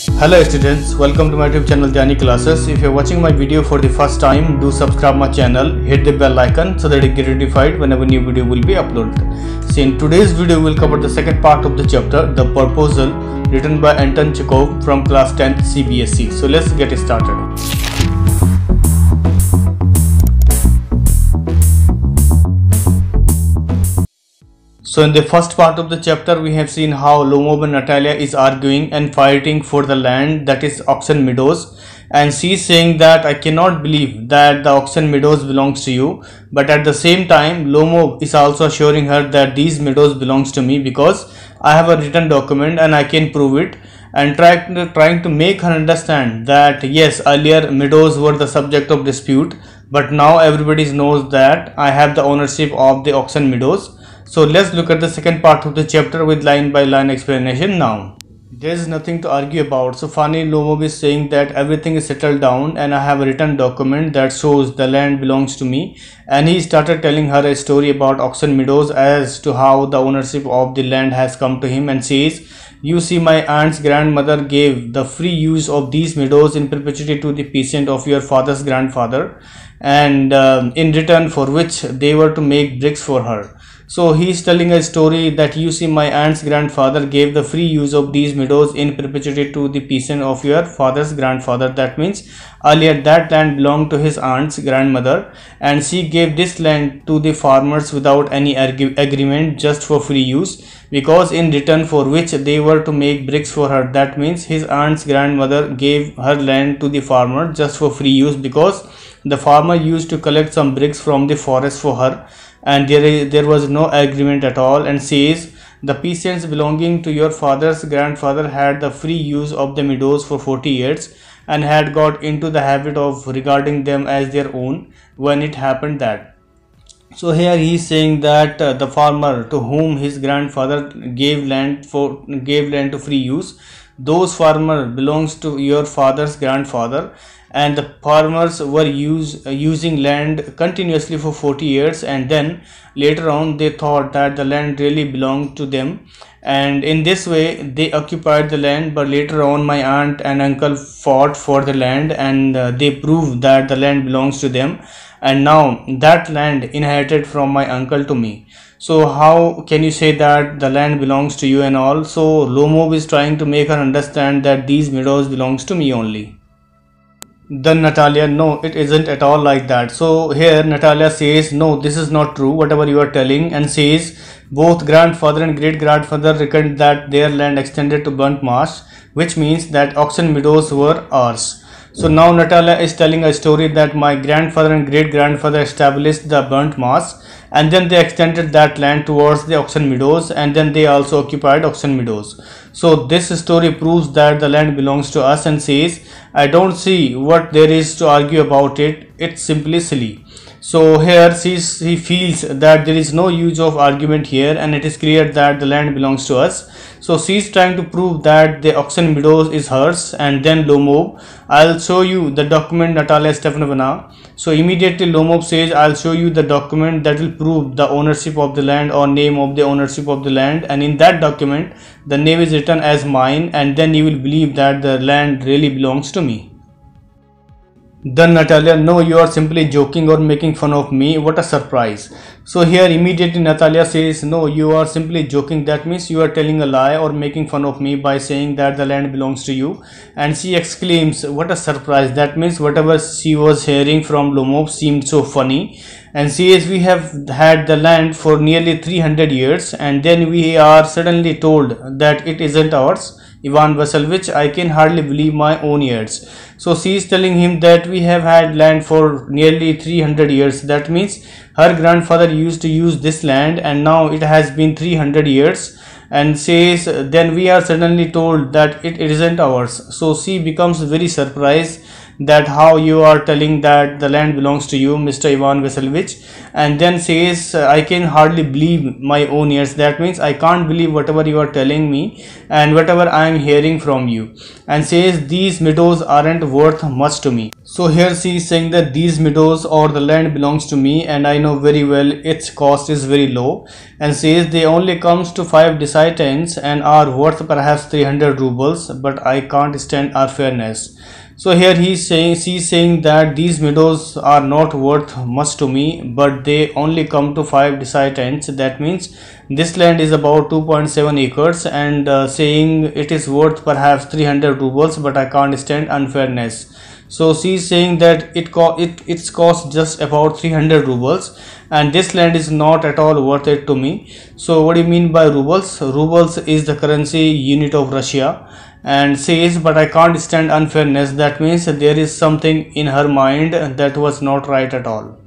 Hello students, welcome to my YouTube channel Dhyani classes. If you are watching my video for the first time, do subscribe my channel, hit the bell icon so that you get notified whenever new video will be uploaded. So in today's video we will cover the second part of the chapter, the proposal, written by Anton Chekhov from class 10th CBSE. So let's get started. So in the first part of the chapter we have seen how Lomov and Natalia is arguing and fighting for the land, that is Oxen Meadows, and she is saying that I cannot believe that the Oxen Meadows belongs to you, but at the same time Lomov is also assuring her that these meadows belongs to me because I have a written document and I can prove it, and trying to make her understand that yes, earlier meadows were the subject of dispute, but now everybody knows that I have the ownership of the Oxen Meadows. So let's look at the second part of the chapter with line by line explanation now. There is nothing to argue about. So finally Lomov is saying that everything is settled down and I have a written document that shows the land belongs to me, and he started telling her a story about Oxen Meadows as to how the ownership of the land has come to him, and says, you see, my aunt's grandmother gave the free use of these meadows in perpetuity to the peasant of your father's grandfather, and in return for which they were to make bricks for her. So he is telling a story that you see, my aunt's grandfather gave the free use of these meadows in perpetuity to the peasant of your father's grandfather. That means earlier that land belonged to his aunt's grandmother, and she gave this land to the farmers without any agreement, just for free use, because in return for which they were to make bricks for her. That means his aunt's grandmother gave her land to the farmer just for free use because the farmer used to collect some bricks from the forest for her, and there was no agreement at all. And says, the peasants belonging to your father's grandfather had the free use of the meadows for 40 years and had got into the habit of regarding them as their own when it happened that. So here he is saying that the farmer to whom his grandfather gave land to free use, those farmer belongs to your father's grandfather, and the farmers were using land continuously for 40 years, and then later on they thought that the land really belonged to them, and in this way they occupied the land. But later on my aunt and uncle fought for the land, and they proved that the land belongs to them, and now that land inherited from my uncle to me. So how can you say that the land belongs to you and all? So Lomov is trying to make her understand that these meadows belongs to me only. Then Natalia, no, it isn't at all like that. So here Natalia says, no, this is not true, whatever you are telling, and says both grandfather and great grandfather reckoned that their land extended to burnt marsh, which means that Oxen Meadows were ours. So now Natalia is telling a story that my grandfather and great grandfather established the burnt marsh, and then they extended that land towards the Oxen Meadows, and then they also occupied Oxen Meadows. So this story proves that the land belongs to us, and says, I don't see what there is to argue about it, it's simply silly. So here he feels that there is no use of argument here, and it is clear that the land belongs to us. So she is trying to prove that the Oxen Meadows is hers, and then Lomov, I'll show you the document, Natalia Stefanovna. So immediately Lomov says, I'll show you the document that will prove the ownership of the land or name of the ownership of the land, and in that document the name is written as mine, and then you will believe that the land really belongs to me. Then Natalia, no, you are simply joking or making fun of me, what a surprise. So here immediately Natalia says, no, you are simply joking, that means you are telling a lie or making fun of me by saying that the land belongs to you. And she exclaims, what a surprise, that means whatever she was hearing from Lomov seemed so funny. And says, we have had the land for nearly 300 years and then we are suddenly told that it isn't ours. Ivan Vasilevich, I can hardly believe my own ears. So she is telling him that we have had land for nearly 300 years. That means her grandfather used to use this land, and now it has been 300 years. And says, then we are suddenly told that it isn't ours. So she becomes very surprised that how you are telling that the land belongs to you, Mr. Ivan Vasilevich, and then says, I can hardly believe my own ears. That means I can't believe whatever you are telling me and whatever I am hearing from you, and says these meadows aren't worth much to me. So here she is saying that these meadows or the land belongs to me, and I know very well its cost is very low, and says they only comes to 5 decitents and are worth perhaps 300 rubles, but I can't stand unfairness. So here she's saying that these meadows are not worth much to me, but they only come to 5 decitents. That means this land is about 2.7 acres, and saying it is worth perhaps 300 rubles, but I can't stand unfairness. So she's saying that its cost just about 300 rubles, and this land is not at all worth it to me. So what do you mean by rubles? Rubles is the currency unit of Russia, and says but I can't stand unfairness. That means there is something in her mind that was not right at all.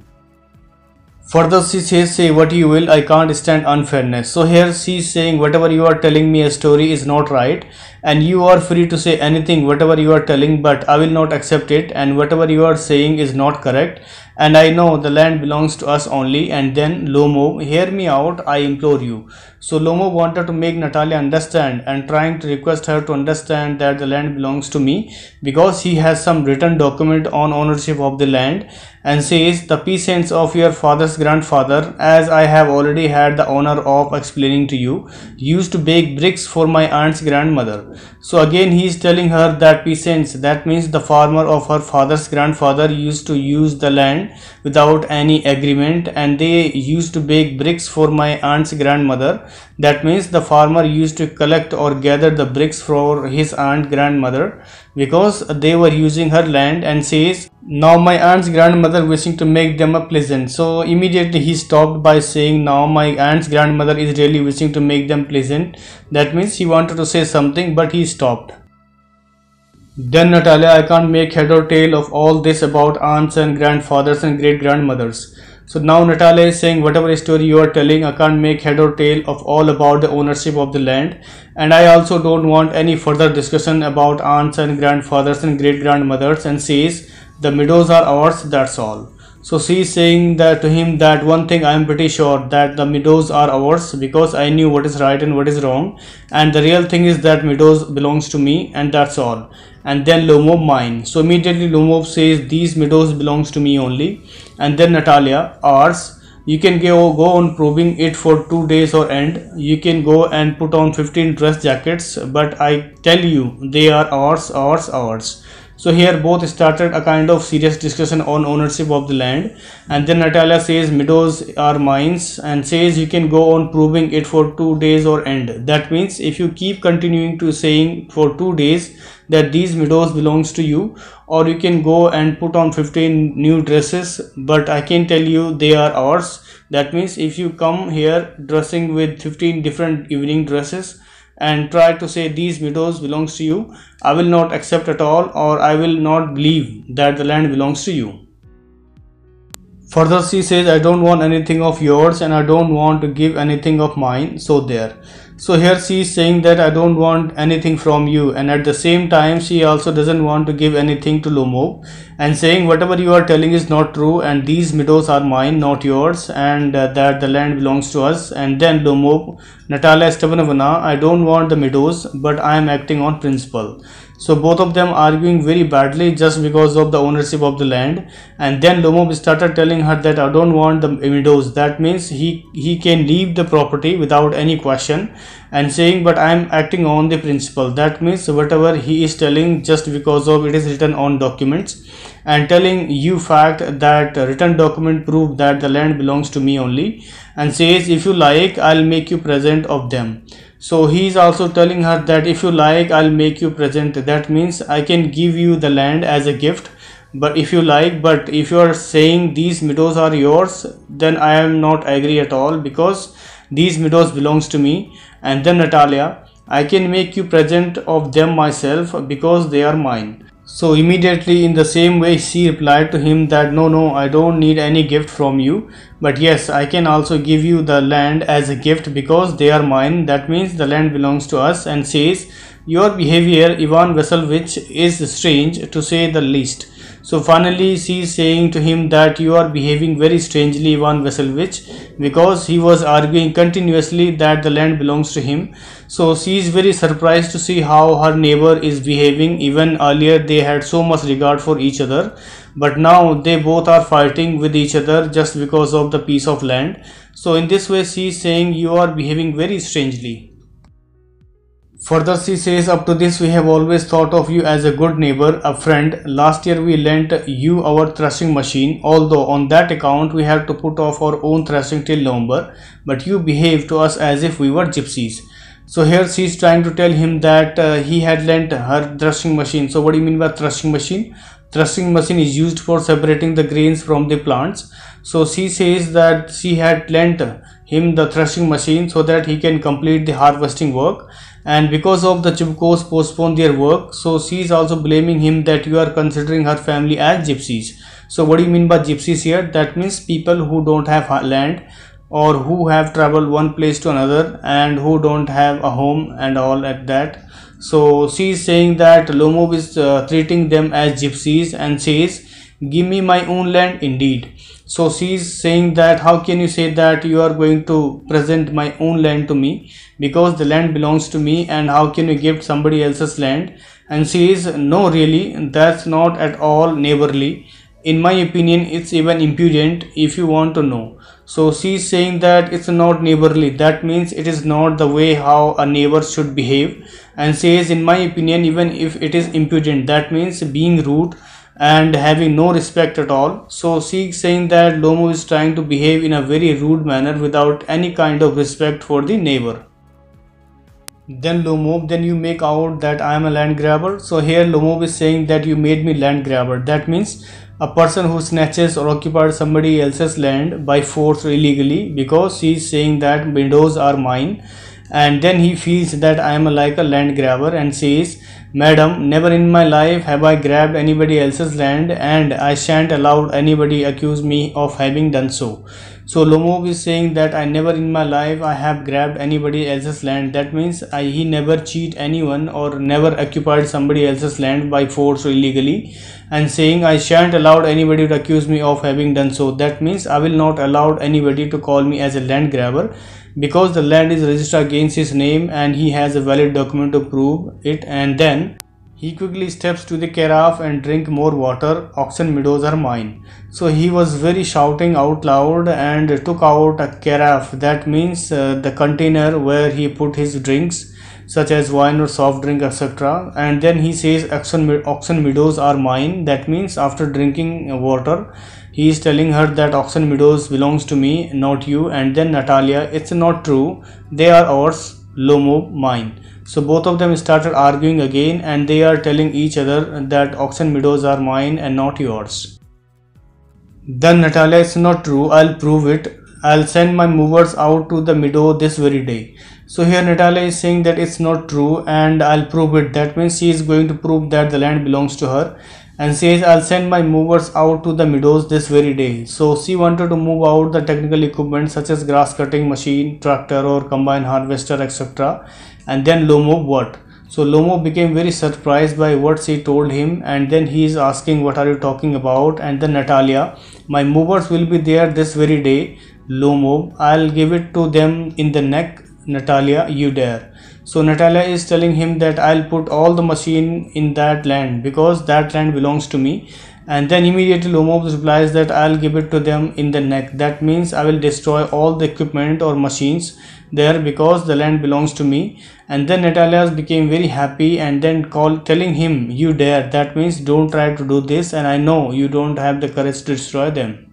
Further she says, say what you will, I can't stand unfairness. So here she is saying whatever you are telling me a story is not right, and you are free to say anything whatever you are telling, but I will not accept it, and whatever you are saying is not correct, and I know the land belongs to us only. And then Lomo, hear me out, I implore you. So Lomo wanted to make Natalia understand and trying to request her to understand that the land belongs to me, because he has some written document on ownership of the land, and says the peasants of your father's grandfather, as I have already had the honor of explaining to you, used to bake bricks for my aunt's grandmother. So again he is telling her that peasants, that means the farmer of her father's grandfather, used to use the land without any agreement, and they used to bake bricks for my aunt's grandmother. That means the farmer used to collect or gather the bricks for his aunt grandmother because they were using her land, and says now my aunt's grandmother wishing to make them a pleasant. So immediately he stopped by saying now my aunt's grandmother is really wishing to make them pleasant. That means he wanted to say something, but he stopped. Then Natalia, I can't make head or tail of all this about aunts and grandfathers and great grandmothers. So now Natalia is saying whatever story you are telling, I can't make head or tail of all about the ownership of the land, and I also don't want any further discussion about aunts and grandfathers and great grandmothers, and says the meadows are ours, that's all. So she is saying that to him that one thing I am pretty sure, that the meadows are ours because I knew what is right and what is wrong, and the real thing is that meadows belongs to me, and that's all. And then Lomov, mine. So immediately Lomov says these meadows belongs to me only, and then Natalia, ours. You can go on proving it for 2 days or end. You can go and put on 15 dress jackets, but I tell you they are ours, ours, ours. So here both started a kind of serious discussion on ownership of the land, and then Natalia says meadows are mine, and says you can go on proving it for 2 days or end. That means if you keep continuing to saying for 2 days that these meadows belongs to you, or you can go and put on 15 new dresses, but I can tell you they are ours. That means if you come here dressing with 15 different evening dresses and try to say these meadows belongs to you, I will not accept at all, or I will not believe that the land belongs to you. Further she says I don't want anything of yours, and I don't want to give anything of mine. So there. So here she is saying that I don't want anything from you, and at the same time she also doesn't want to give anything to Lomov, and saying whatever you are telling is not true, and these meadows are mine, not yours, and that the land belongs to us. And then Lomov, Natalia Stepanovna, I don't want the meadows, but I am acting on principle. So both of them arguing very badly just because of the ownership of the land. And then Lomov started telling her that I don't want the meadows. That means he can leave the property without any question, and saying but I am acting on the principle. That means whatever he is telling just because of it is written on documents, and telling you fact that written document prove that the land belongs to me only, and says if you like I'll make you present of them. So he is also telling her that if you like I'll make you present. That means I can give you the land as a gift, but if you like, but if you are saying these meadows are yours, then I am not agree at all, because these meadows belongs to me. And then Natalia, I can make you present of them myself because they are mine. So immediately in the same way she replied to him that no, I don't need any gift from you, but yes, I can also give you the land as a gift because they are mine. That means the land belongs to us. And says your behavior, Ivan Vasilevich, is strange to say the least. So finally she is saying to him that you are behaving very strangely, Ivan Vasilevich, because he was arguing continuously that the land belongs to him. So she is very surprised to see how her neighbor is behaving. Even earlier they had so much regard for each other, but now they both are fighting with each other just because of the piece of land. So in this way she is saying you are behaving very strangely. Further she says, up to this we have always thought of you as a good neighbor, a friend. Last year we lent you our threshing machine, although on that account we had to put off our own threshing till November, but you behaved to us as if we were gypsies. So here she is trying to tell him that he had lent her threshing machine. So what do you mean by threshing machine? Threshing machine is used for separating the grains from the plants. So she says that she had lent him the threshing machine so that he can complete the harvesting work, and because of the Chibkos postponed their work, so she is also blaming him that you are considering her family as gypsies. So what do you mean by gypsies here? That means people who don't have land, or who have traveled one place to another and who don't have a home and all like that. So she is saying that Lomov is treating them as gypsies and says, give me my own land indeed. So she is saying that how can you say that you are going to present my own land to me, because the land belongs to me, and how can you give somebody else's land? And she is, no really, that's not at all neighborly. In my opinion it's even impudent if you want to know. So she is saying that it's not neighborly, that means it is not the way how a neighbor should behave, and says in my opinion even if it is impudent, that means being rude and having no respect at all. So she is saying that Lomo is trying to behave in a very rude manner without any kind of respect for the neighbor. Then Lomo, then you make out that I am a land grabber. So here Lomo is saying that you made me land grabber. That means a person who snatches or occupies somebody else's land by force or illegally, because she is saying that meadows are mine, and then he feels that I am like a land grabber and says, Madam, never in my life have I grabbed anybody else's land, and I shan't allow anybody accuse me of having done so. So Lomov is saying that I never in my life I have grabbed anybody else's land. That means he never cheat anyone or never occupied somebody else's land by force or illegally, and saying I shan't allow anybody to accuse me of having done so. That means I will not allow anybody to call me as a land grabber, because the land is registered against his name and he has a valid document to prove it. And then he quickly steps to the carafe and drink more water. Oxen meadows are mine. So he was very shouting out loud and took out a carafe. That means the container where he put his drinks such as wine or soft drink, etc. And then he says oxen meadows are mine. That means after drinking water he is telling her that oxen meadows belongs to me, not you. And then Natalia, it's not true, they are ours, Lomo mine. So both of them started arguing again, and they are telling each other that oxen meadows are mine and not yours. Then Natalia, it's not true, I'll prove it, I'll send my movers out to the meadow this very day. So here Natalia is saying that it's not true and I'll prove it. That means she is going to prove that the land belongs to her, and says I'll send my movers out to the meadows this very day. So she wanted to move out the technical equipment such as grass cutting machine, tractor or combine harvester, etc. And then Lomo what? So Lomo became very surprised by what she told him, and then he is asking what are you talking about? And then Natalia, my movers will be there this very day, Lomo, I'll give it to them in the neck. Natalia, you dare. So Natalia is telling him that I'll put all the machine in that land because that land belongs to me. And then immediately Lomov replies that I'll give it to them in the neck. That means I will destroy all the equipment or machines there because the land belongs to me. And then Natalia became very happy and then telling him, you dare. That means don't try to do this, and I know you don't have the courage to destroy them.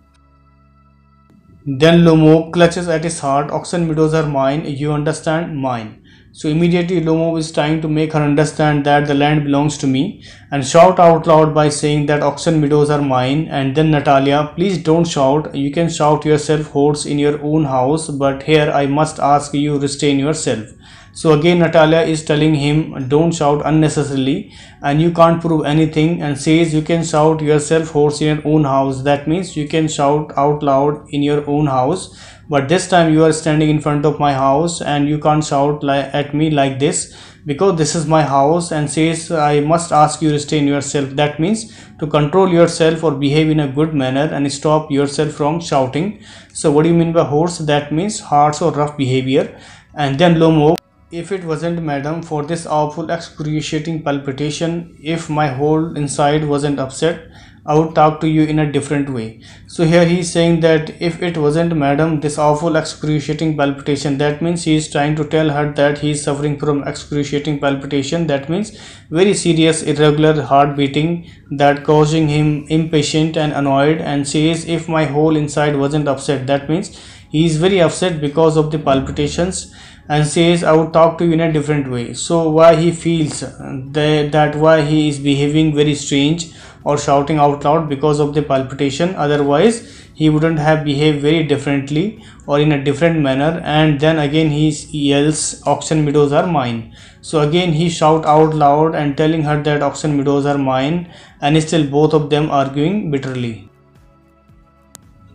Then Lomo clutches at his heart. Oxen meadows are mine, you understand? Mine. So immediately Lomo is trying to make her understand that the land belongs to me, and shout out loud by saying that oxen meadows are mine. And then Natalia, please don't shout, you can shout yourself hoarse in your own house, but here I must ask you restrain yourself. So again Natalia is telling him don't shout unnecessarily and you can't prove anything, and says you can shout yourself hoarse in your own house. That means you can shout out loud in your own house, but this time you are standing in front of my house and you can't shout at me like this, because this is my house, and says I must ask you to restrain yourself. That means to control yourself or behave in a good manner and stop yourself from shouting. So what do you mean by hoarse? That means harsh or rough behavior. And then Lomo, if it wasn't, madam, for this awful excruciating palpitation, if my whole inside wasn't upset, I would talk to you in a different way. So here he is saying that if it wasn't, madam, this awful excruciating palpitation, that means he is trying to tell her that he is suffering from excruciating palpitation. That means very serious irregular heart beating that causing him impatient and annoyed, and says if my whole inside wasn't upset. That means he is very upset because of the palpitations, and says I would talk to you in a different way. So why he feels that why he is behaving very strange or shouting out loud? Because of the palpitation. Otherwise he wouldn't have behaved very differently or in a different manner. And then again he yells, oxen meadows are mine. So again he shout out loud and telling her that oxen meadows are mine, and still both of them arguing bitterly.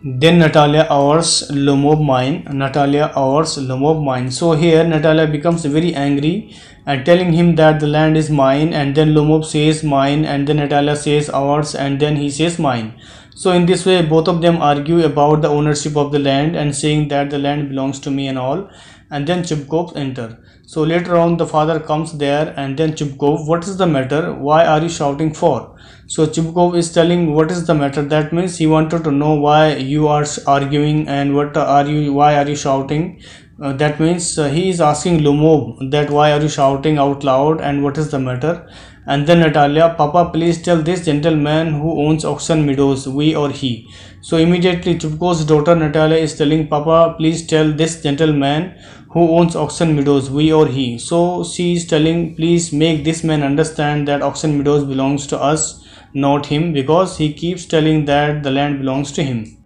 Then Natalia ours Lomov mine. Natalia ours Lomov mine. So here Natalia becomes very angry and telling him that the land is mine, and then Lomov says mine, and then Natalia says ours, and then he says mine. So in this way both of them argue about the ownership of the land and saying that the land belongs to me and all. And then Chupkov enter. So later on the father comes there, and then Chupkov, what is the matter? Why are you shouting for? So Chupkov is telling what is the matter. That means he wanted to know why you are arguing and why are you shouting. That means he is asking Lomov that why are you shouting out loud and what is the matter. And then Natalia, Papa, please tell this gentleman who owns oxen meadows, we or he. So immediately Chupkov's daughter Natalia is telling, Papa, please tell this gentleman who owns oxen meadows, we or he. So she is telling, please make this man understand that oxen meadows belongs to us, not him, because he keeps telling that the land belongs to him.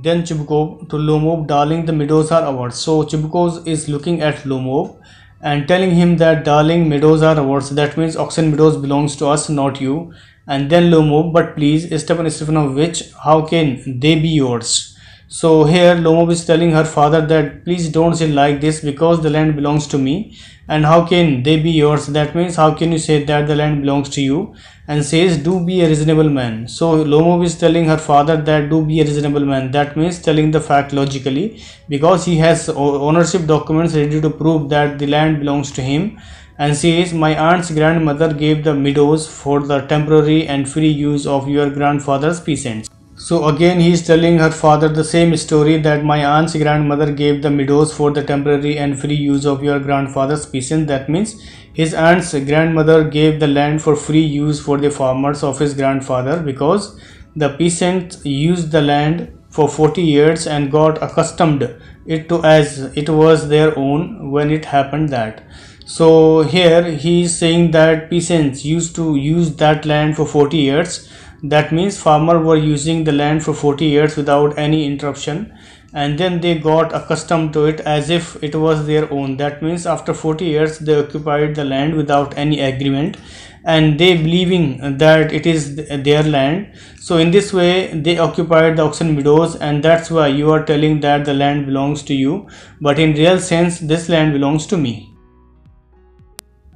Then Chupkov to Lomov, darling, the meadows are ours. So Chupkov is looking at Lomov and telling him that darling, meadows are ours. That means oxen meadows belongs to us, not you. And then Lomov, but please, Stepanovich, how can they be yours? So here Lomov is telling her father that please don't say like this, because the land belongs to me, and how can they be yours? That means how can you say that the land belongs to you? And says do be a reasonable man. So Lomov is telling her father that do be a reasonable man. That means telling the fact logically, because he has ownership documents ready to prove that the land belongs to him. And says my aunt's grandmother gave the meadows for the temporary and free use of your grandfather's peasants. So again he is telling her father the same story, that my aunt's grandmother gave the meadows for the temporary and free use of your grandfather's peasants. That means his aunt's grandmother gave the land for free use for the farmers of his grandfather, because the peasants used the land for 40 years and got accustomed it to as it was their own when it happened that. So here he is saying that peasants used to use that land for 40 years. That means farmers were using the land for 40 years without any interruption, and then they got accustomed to it as if it was their own. That means after 40 years they occupied the land without any agreement, and they believing that it is their land. So in this way they occupied the oxen meadows, and that's why you are telling that the land belongs to you, but in real sense this land belongs to me.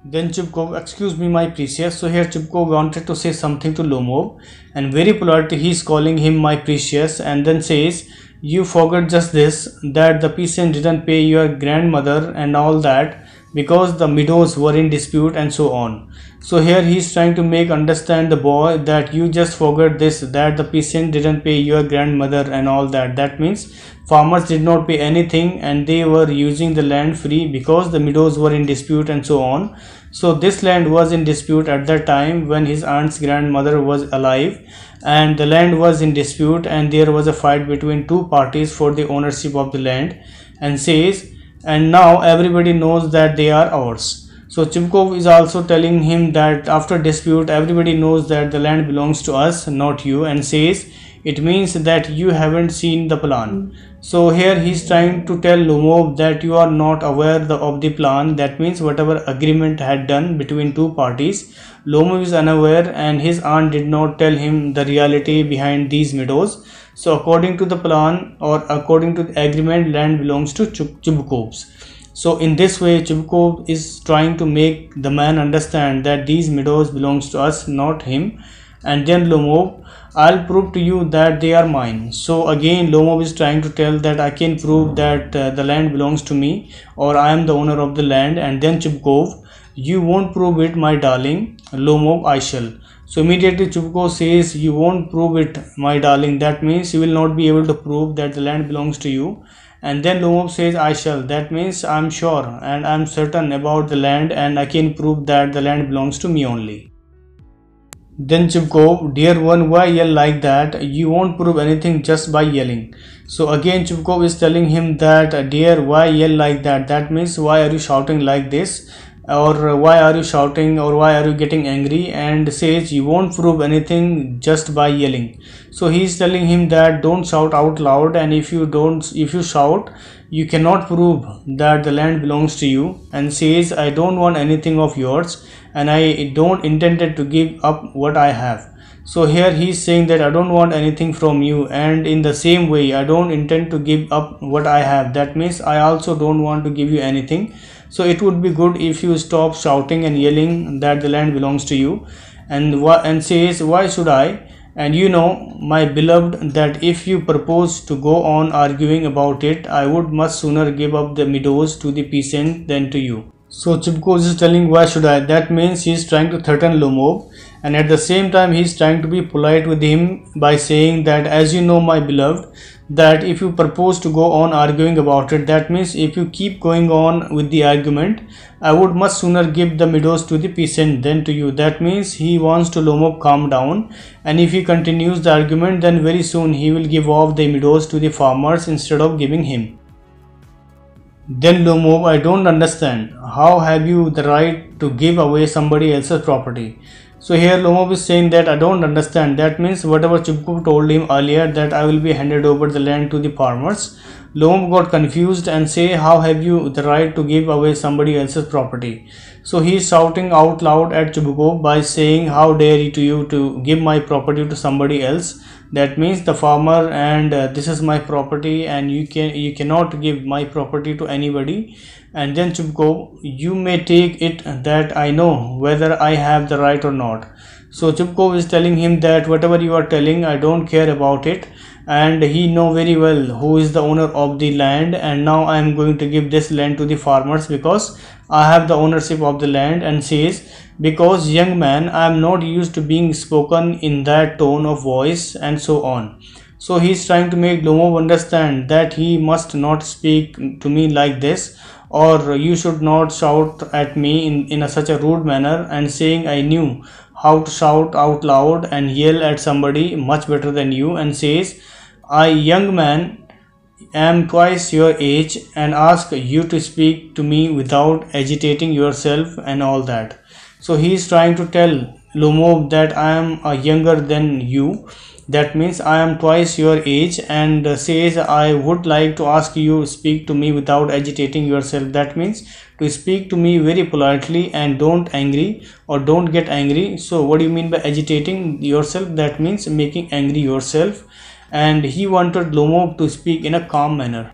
Then Chupkov, excuse me my precious. So here Chupkov wanted to say something to Lomov, and very politely he is calling him my precious, and then says you forgot just this, that the peasant didn't pay your grandmother and all that because the meadows were in dispute and so on. So here he is trying to make understand the boy that you just forgot this, that the peasant didn't pay your grandmother and all that. That means farmers did not pay anything and they were using the land free because the meadows were in dispute and so on. So this land was in dispute at that time when his aunt's grandmother was alive, and the land was in dispute and there was a fight between two parties for the ownership of the land, and says and now everybody knows that they are ours. So Chupkov is also telling him that after dispute everybody knows that the land belongs to us, not you, and says it means that you haven't seen the plan. So here he is trying to tell Lomov that you are not aware of the plan. That means whatever agreement had done between two parties, Lomov is unaware, and his aunt did not tell him the reality behind these meadows. So according to the plan or according to the agreement, land belongs to Chupkovs. So in this way, Chubukov is trying to make the man understand that these meadows belongs to us, not him. And then Lomov, I'll prove to you that they are mine. So again Lomov is trying to tell that I can prove that the land belongs to me, or I am the owner of the land. And then Chubukov, you won't prove it, my darling. Lomov, I shall. So immediately Chubukov says, you won't prove it, my darling. That means you will not be able to prove that the land belongs to you. And then Lomov says, I shall. That means I'm sure and I'm certain about the land, and I can prove that the land belongs to me only. Then Chubukov, dear one, why yell like that? You won't prove anything just by yelling. So again Chubukov is telling him that, dear, why yell like that? That means why are you shouting like this? Or why are you shouting, or why are you getting angry? And says you won't prove anything just by yelling. So he is telling him that don't shout out loud, and if you shout, you cannot prove that the land belongs to you. And says, I don't want anything of yours, and I don't intended to give up what I have. So here he is saying that I don't want anything from you, and in the same way I don't intend to give up what I have. That means I also don't want to give you anything. So it would be good if you stop shouting and yelling that the land belongs to you. And says, why should I? And you know, my beloved, that if you propose to go on arguing about it, I would much sooner give up the meadows to the peasant than to you. So Chubukov is telling, why should I? That means he is trying to threaten Lomov, and at the same time he is trying to be polite with him by saying that, as you know, my beloved, that if you propose to go on arguing about it, that means if you keep going on with the argument, I would much sooner give the meadows to the peasant than to you. That means he wants to Lomov calm down, and if he continues the argument, then very soon he will give off the meadows to the farmers instead of giving him. Then Lomov, I don't understand. How have you the right to give away somebody else's property? So here Lomov is saying that I don't understand. That means whatever Chubukov told him earlier, that I will be handed over the land to the farmers. Lomov got confused and say, how have you the right to give away somebody else's property? So he is shouting out loud at Chubukov by saying, how dare you to give my property to somebody else? That means the farmer, and this is my property, and you cannot give my property to anybody. And then Chubukov, you may take it that I know whether I have the right or not. So Chubukov is telling him that whatever you are telling, I don't care about it, and he know very well who is the owner of the land. And now I am going to give this land to the farmers because I have the ownership of the land. And says, because young man, I am not used to being spoken in that tone of voice, and so on. So he is trying to make Lomov understand that he must not speak to me like this, or you should not shout at me in such a rude manner. And saying, I knew how to shout out loud and yell at somebody much better than you. And says, I, young man, am twice your age, and ask you to speak to me without agitating yourself and all that. So he is trying to tell Lomov that I am younger than you. That means I am twice your age, and says, I would like to ask you to speak to me without agitating yourself. That means to speak to me very politely and don't get angry. So what do you mean by agitating yourself? That means making angry yourself. And he wanted Lomov to speak in a calm manner.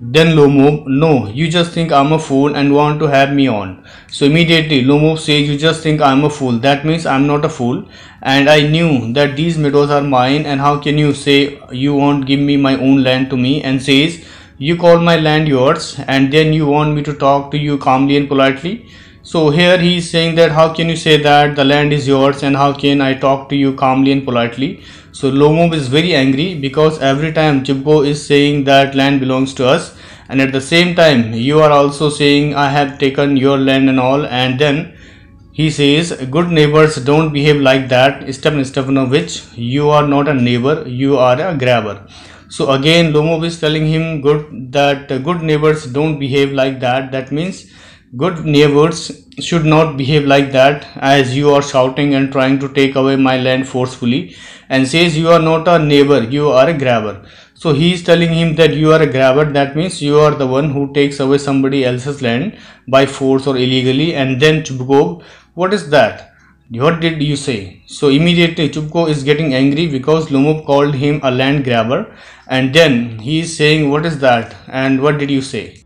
Then Lomov, no, you just think I'm a fool and want to have me on. So immediately Lomov says, you just think I'm a fool. That means I'm not a fool, and I knew that these meadows are mine, and how can you say you won't give me my own land to me? And says, you call my land yours, and then you want me to talk to you calmly and politely. So here he is saying that how can you say that the land is yours, and how can I talk to you calmly and politely? So Lomov is very angry because every time Chubukov is saying that land belongs to us, and at the same time you are also saying I have taken your land and all. And then he says, good neighbors don't behave like that, Stepanovich, you are not a neighbor, you are a grabber. So again Lomov is telling him that good neighbors don't behave like that. That means good neighbors should not behave like that, as you are shouting and trying to take away my land forcefully. And says, you are not a neighbor, you are a grabber. So he is telling him that you are a grabber. That means you are the one who takes away somebody else's land by force or illegally. And then Chubukov, what is that? What did you say? So immediately Chubukov is getting angry because Lomov called him a land grabber. And then he is saying, what is that? And what did you say?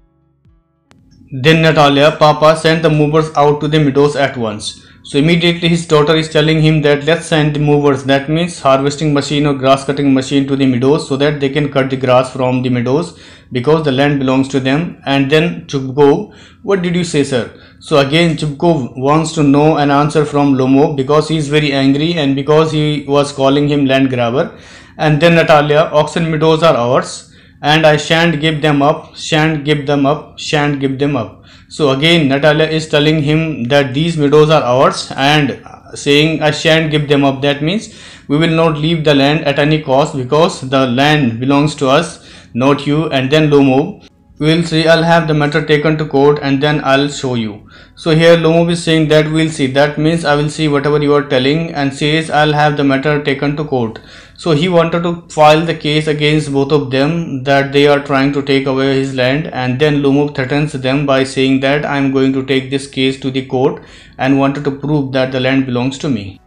Then Natalia, Papa, sent the movers out to the meadows at once. So immediately his daughter is telling him that let's send the movers, that means harvesting machine or grass cutting machine, to the meadows so that they can cut the grass from the meadows because the land belongs to them. And then Chupkov, what did you say, sir? So again Chupkov wants to know an answer from Lomov because he is very angry and because he was calling him land grabber. And then Natalia, oxen meadows are ours and I shan't give them up, shan't give them up, shan't give them up. So again Natalia is telling him that these meadows are ours and saying I shan't give them up, that means we will not leave the land at any cost because the land belongs to us, not you. And then Lomov, we'll see, I'll have the matter taken to court and then I'll show you. So here Lomov is saying that we'll see, that means I will see whatever you are telling, and says I'll have the matter taken to court. So he wanted to file the case against both of them that they are trying to take away his land, and then Lomov threatens them by saying that I'm going to take this case to the court and wanted to prove that the land belongs to me.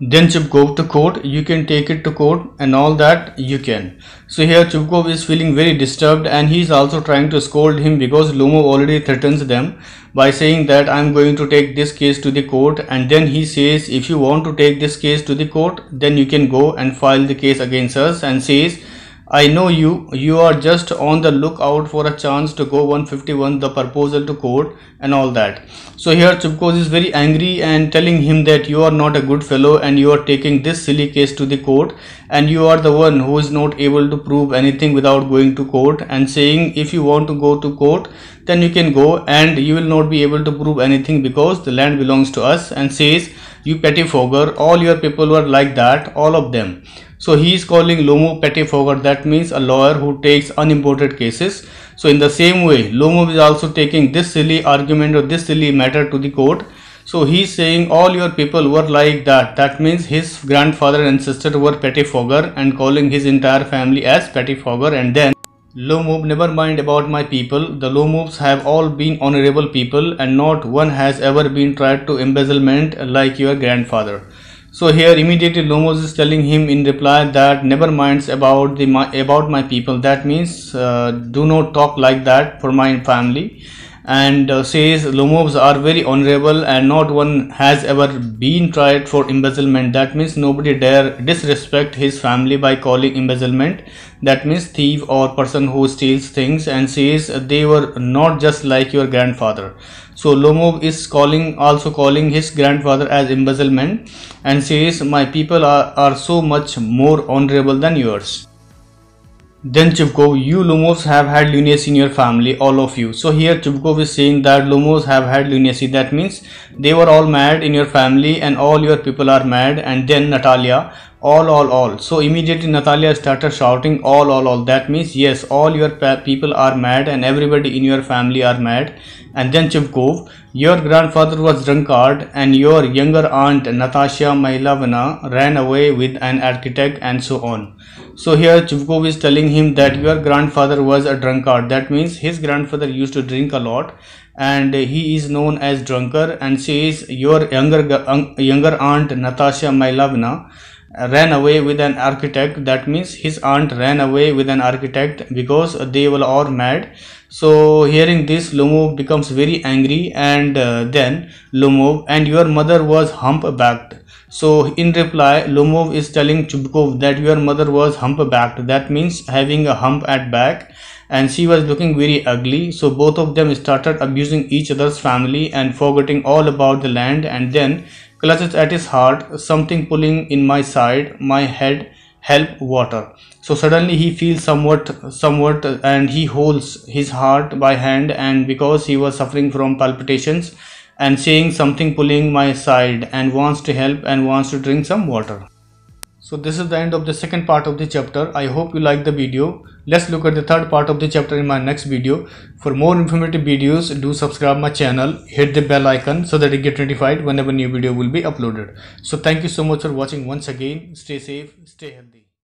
Then Chupkov, to court, you can take it to court and all that you can. So here Chupkov is feeling very disturbed and he is also trying to scold him because Lomov already threatens them by saying that I'm going to take this case to the court, and then he says if you want to take this case to the court then you can go and file the case against us, and says I know you are just on the lookout for a chance to go 151 the proposal to court and all that. So here Chupkov is very angry and telling him that you are not a good fellow and you are taking this silly case to the court and you are the one who is not able to prove anything without going to court, and saying if you want to go to court then you can go and you will not be able to prove anything because the land belongs to us, and says you pettifogger, all your people were like that, all of them. So he is calling Lomov pettifogger, that means a lawyer who takes unimportant cases. So in the same way Lomov is also taking this silly argument or this silly matter to the court. So he is saying all your people were like that, that means his grandfather and sister were pettifogger, and calling his entire family as pettifogger. And then Lomov, never mind about my people, the Lomovs have all been honorable people and not one has ever been tried to embezzlement like your grandfather. So here immediately Lomov is telling him in reply that never minds about my people, that means do not talk like that for my family, and says Lomovs are very honorable and not one has ever been tried for embezzlement, that means nobody dare disrespect his family by calling embezzlement, that means thief or person who steals things, and says they were not just like your grandfather. So Lomov is also calling his grandfather as embezzlement, and says my people are so much more honorable than yours. Then Chupkov, you Lomovs have had lunacy in your family, all of you. So here Chupkov is saying that Lomovs have had lunacy, that means they were all mad in your family and all your people are mad. And then Natalia, all. So immediately Natalia started shouting all, that means yes, all your people are mad and everybody in your family are mad. And then Chupkov, your grandfather was drunkard and your younger aunt Natasha Mailavana ran away with an architect, and so on. So here Chupkov is telling him that your grandfather was a drunkard, that means his grandfather used to drink a lot and he is known as drunkard, and says your younger aunt Natasha Mailavana ran away with an architect, that means his aunt ran away with an architect because they were all mad. So hearing this Lomov becomes very angry, and then Lomov, and your mother was humpbacked. So in reply Lomov is telling Chupkov that your mother was humpbacked, that means having a hump at back, and she was looking very ugly. So both of them started abusing each other's family and forgetting all about the land, and then clutches at his heart, something pulling in my side, my head, help, water. So suddenly he feels somewhat and he holds his heart by hand, and because he was suffering from palpitations, and saying something pulling my side and wants to help and wants to drink some water. So this is the end of the second part of the chapter. I hope you like the video. Let's look at the third part of the chapter in my next video. For more informative videos, do subscribe my channel, hit the bell icon so that you get notified whenever new video will be uploaded. So thank you so much for watching once again. Stay safe, stay healthy.